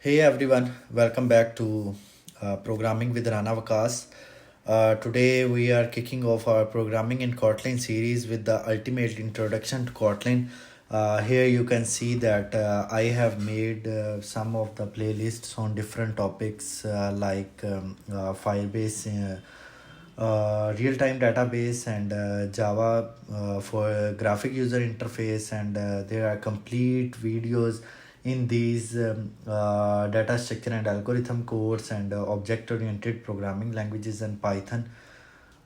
Hey everyone, welcome back to Programming with Rana Waqas. Today we are kicking off our Programming in Kotlin series with the ultimate introduction to Kotlin. Here you can see that I have made some of the playlists on different topics Firebase, real-time database, and Java for graphic user interface, and there are complete videos in these data structure and algorithm codes and object-oriented programming languages and Python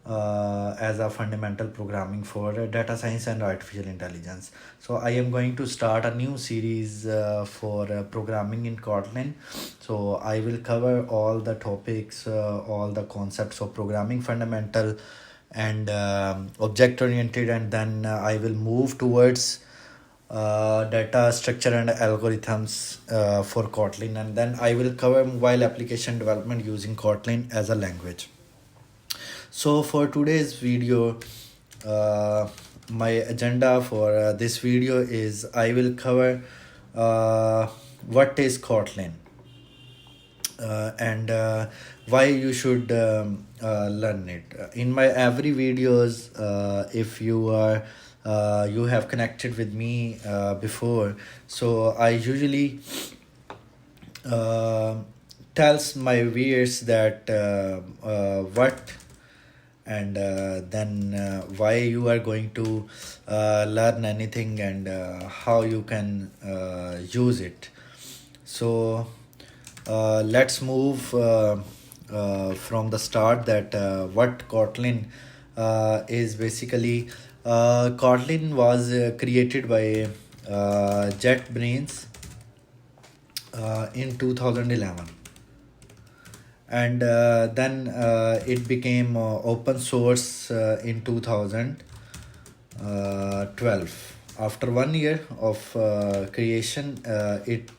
as a fundamental programming for data science and artificial intelligence. So I am going to start a new series for programming in Kotlin. So I will cover all the topics, all the concepts of programming fundamental and object oriented, and then I will move towards data structure and algorithms for Kotlin, and then I will cover mobile application development using Kotlin as a language. So for today's video, uh, my agenda for this video is I will cover what is Kotlin and why you should learn it. In my every videos, if you are you have connected with me before, so I usually uh, tells my viewers that what and then why you are going to learn anything and how you can use it. So let's move from the start that what Kotlin is basically. Kotlin was created by JetBrains in 2011, and then it became open source in 2012. After 1 year of creation, it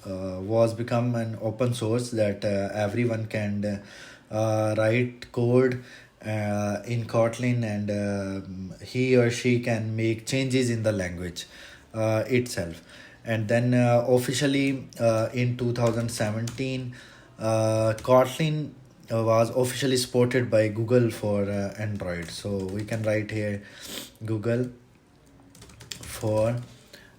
was become an open source that everyone can write code in Kotlin, and he or she can make changes in the language itself. And then officially in 2017, Kotlin was officially supported by Google for Android. So we can write here Google for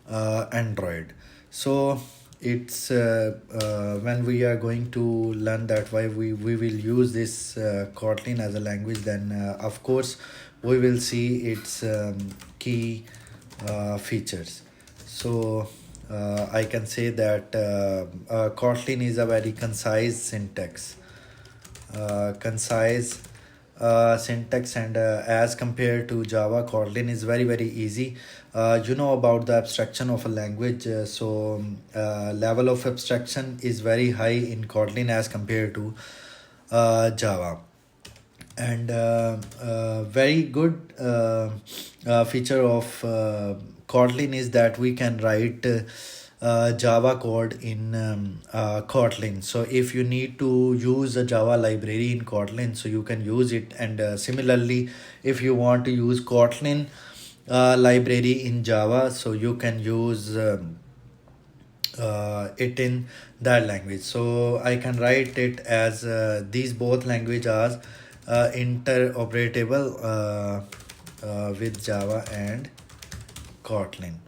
Android. So it's when we are going to learn that why we will use this Kotlin as a language, then of course we will see its key features. So I can say that Kotlin is a very concise syntax. Concise syntax, and as compared to Java, Kotlin is very easy. You know about the abstraction of a language, level of abstraction is very high in Kotlin as compared to Java. And very good feature of Kotlin is that we can write Java code in Kotlin. So if you need to use a Java library in Kotlin, so you can use it. And similarly, if you want to use Kotlin library in Java, so you can use it in that language. So I can write it as these both language are interoperable with Java and Kotlin.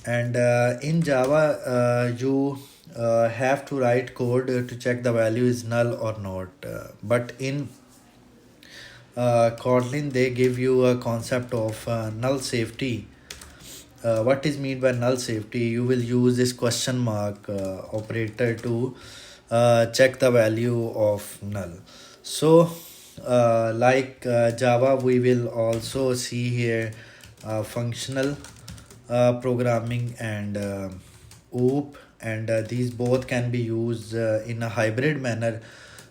And in Java, you have to write code to check the value is null or not. But in Kotlin, they give you a concept of null safety. What is mean by null safety? You will use this question mark operator to check the value of null. So Java, we will also see here functional programming and OOP, and these both can be used in a hybrid manner.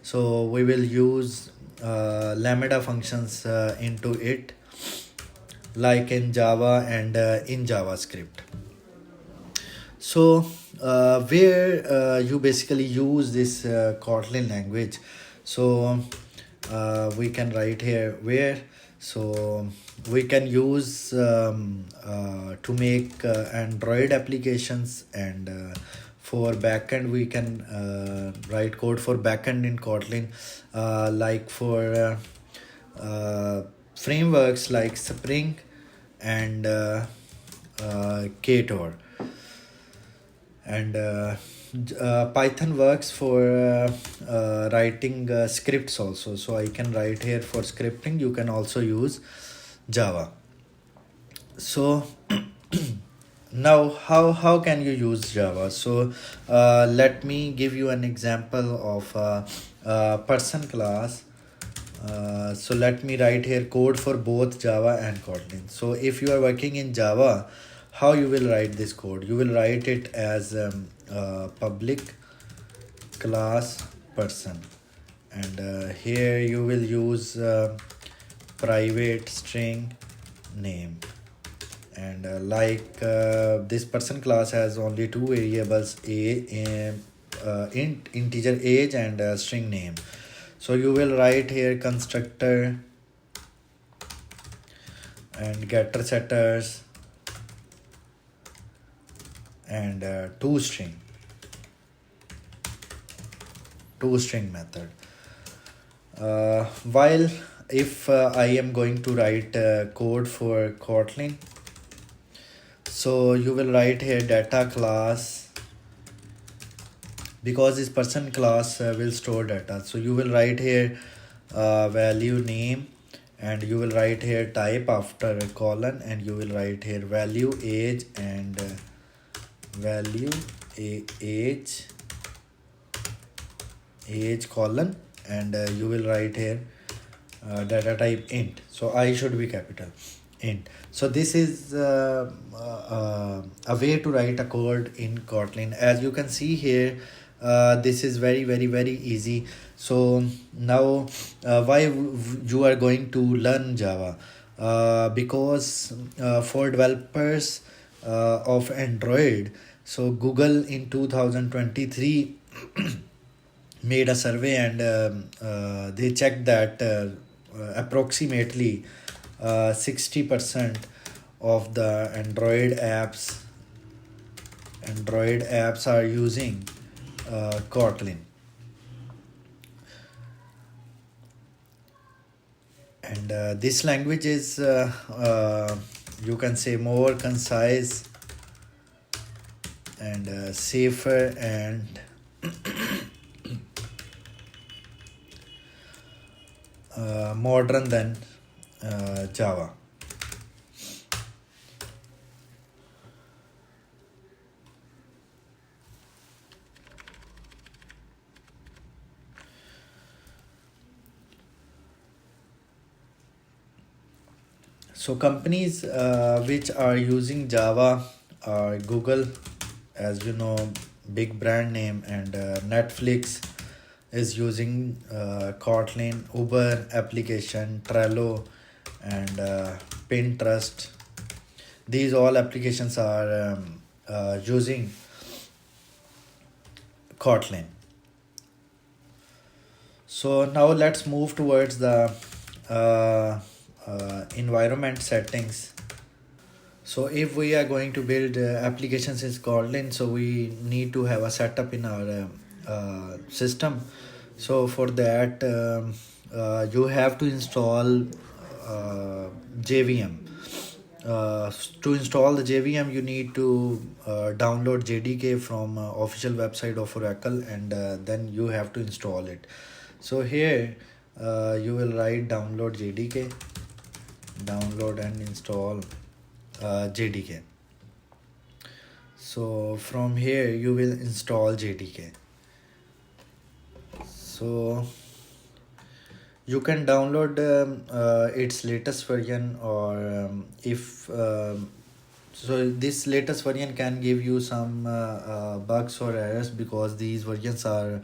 So we will use lambda functions into it, like in Java and in JavaScript. So where you basically use this Kotlin language, so we can write here where. So we can use to make Android applications and For backend, we can write code for backend in Kotlin, like for frameworks like Spring and Ktor. And Python works for writing scripts also. So I can write here for scripting. You can also use Java. So now how can you use Java? So let me give you an example of person class. So let me write here code for both Java and Kotlin. So if you are working in Java, how you will write this code? You will write it as public class person, and here you will use private string name. And this person class has only two variables, integer age and string name. So you will write here constructor and getter setters and toString method. While if I am going to write code for Kotlin, so you will write here data class, because this person class will store data. So you will write here value name, and you will write here type after a colon, and you will write here value age and value age colon, and you will write here data type int. So I should be capital int. So this is a way to write a code in Kotlin. As you can see here, this is very easy. So now you are going to learn Java? Because for developers of Android, so Google in 2023 made a survey, and they checked that approximately 60% of the Android apps are using Kotlin. And this language is you can say more concise and safer and modern than Java. So companies which are using Java are Google, as you know, big brand name, and Netflix is using Kotlin, Uber application, Trello, and Pinterest. These all applications are using Kotlin. So now let's move towards the environment settings. So if we are going to build applications in Kotlin, so we need to have a setup in our system. So for that you have to install JVM. To install the JVM, you need to download JDK from official website of Oracle, and then you have to install it. So here you will write download JDK, download and install JDK. So from here you will install JDK. So you can download its latest version, or if so this latest version can give you some bugs or errors, because these versions are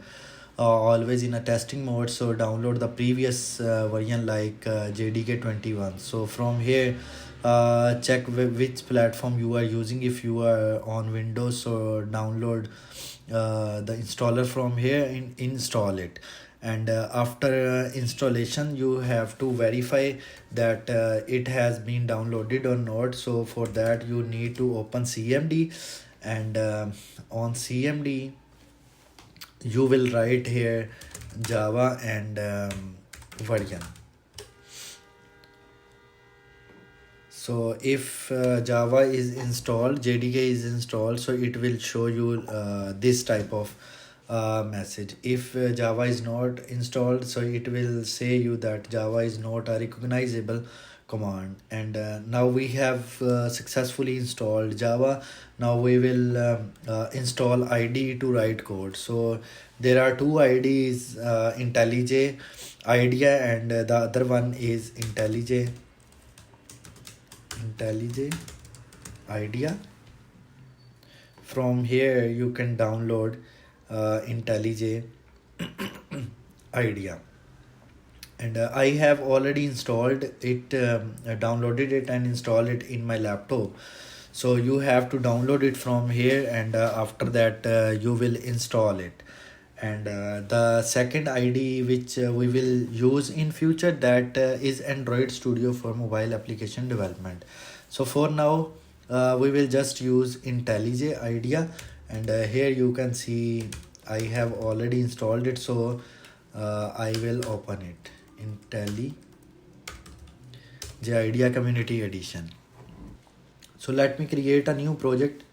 always in a testing mode. So download the previous version, like JDK 21. So from here check which platform you are using. If you are on Windows, so download the installer from here and install it. And after installation, you have to verify that it has been downloaded or not. So for that you need to open CMD And on CMD you will write here Java and version. So if Java is installed, JDK is installed, so it will show you this type of message. If Java is not installed, so it will say you that Java is not a recognizable command. And now we have successfully installed Java. Now we will install IDE to write code. So there are two IDEs, IntelliJ IDEA, and the other one is IntelliJ IDEA. From here you can download IntelliJ IDEA. And I have already installed it, downloaded it and installed it in my laptop. So you have to download it from here, and after that you will install it. And the second IDE which we will use in future, that is Android Studio for mobile application development. So for now we will just use IntelliJ IDEA. And here you can see I have already installed it, so I will open it. IntelliJ IDEA Community Edition. So let me create a new project.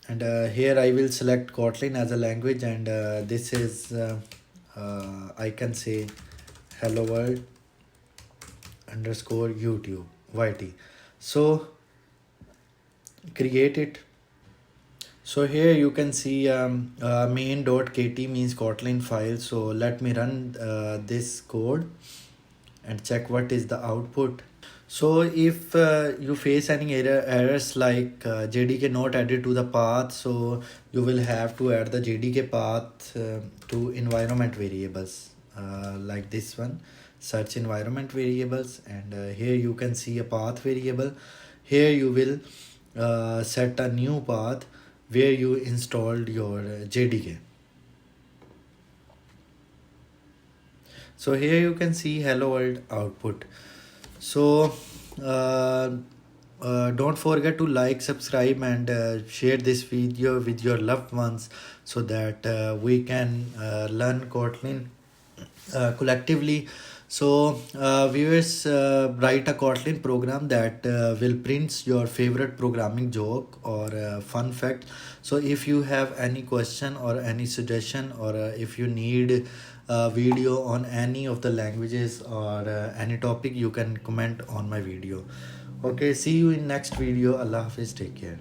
And here I will select Kotlin as a language, and this is I can say hello world underscore YouTube YT. So create it. So here you can see main.kt means Kotlin file. So let me run this code and check what is the output. So if you face any errors like JDK not added to the path, so you will have to add the JDK path to environment variables, like this one, search environment variables. And here you can see a path variable. Here you will set a new path where you installed your JDK. So here you can see hello world output. So don't forget to like, subscribe, and share this video with your loved ones, so that we can learn Kotlin collectively. So viewers, write a Kotlin program that will print your favorite programming joke or fun fact. So if you have any question or any suggestion, or if you need a video on any of the languages or any topic, you can comment on my video. Okay, see you in next video. Allah Hafiz, take care.